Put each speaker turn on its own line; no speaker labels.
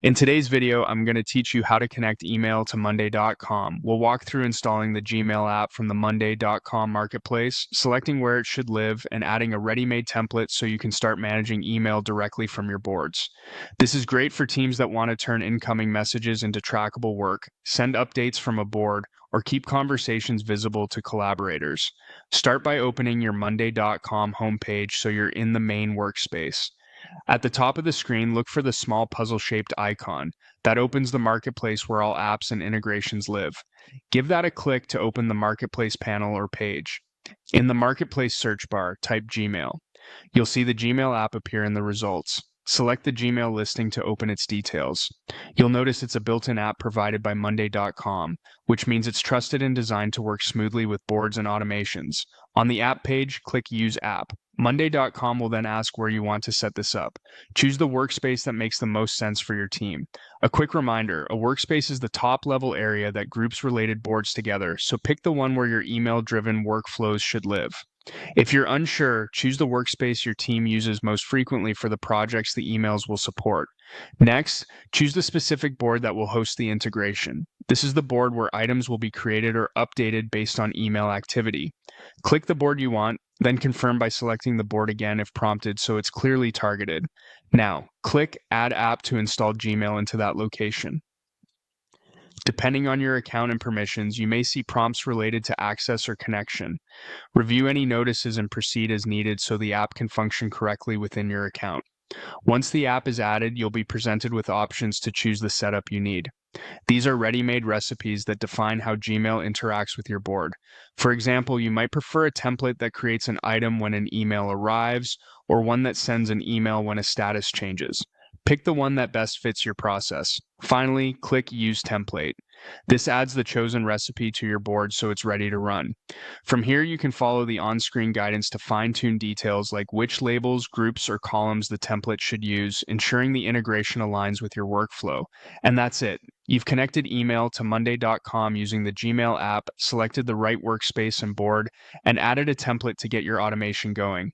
In today's video, I'm going to teach you how to connect email to Monday.com. We'll walk through installing the Gmail app from the Monday.com marketplace, selecting where it should live, and adding a ready-made template so you can start managing email directly from your boards. This is great for teams that want to turn incoming messages into trackable work, send updates from a board, or keep conversations visible to collaborators. Start by opening your Monday.com homepage so you're in the main workspace. At the top of the screen, look for the small puzzle-shaped icon. That opens the marketplace where all apps and integrations live. Give that a click to open the marketplace panel or page. In the marketplace search bar, type Gmail. You'll see the Gmail app appear in the results. Select the Gmail listing to open its details. You'll notice it's a built-in app provided by Monday.com, which means it's trusted and designed to work smoothly with boards and automations. On the app page, click Use App. Monday.com will then ask where you want to set this up. Choose the workspace that makes the most sense for your team. A quick reminder, a workspace is the top-level area that groups related boards together, so pick the one where your email-driven workflows should live. If you're unsure, choose the workspace your team uses most frequently for the projects the emails will support. Next, choose the specific board that will host the integration. This is the board where items will be created or updated based on email activity. Click the board you want, then confirm by selecting the board again if prompted so it's clearly targeted. Now, click Add App to install Gmail into that location. Depending on your account and permissions, you may see prompts related to access or connection. Review any notices and proceed as needed so the app can function correctly within your account. Once the app is added, you'll be presented with options to choose the setup you need. These are ready-made recipes that define how Gmail interacts with your board. For example, you might prefer a template that creates an item when an email arrives, or one that sends an email when a status changes. Pick the one that best fits your process. Finally, click Use Template. This adds the chosen recipe to your board so it's ready to run. From here, you can follow the on-screen guidance to fine-tune details like which labels, groups, or columns the template should use, ensuring the integration aligns with your workflow. And that's it. You've connected email to Monday.com using the Gmail app, selected the right workspace and board, and added a template to get your automation going.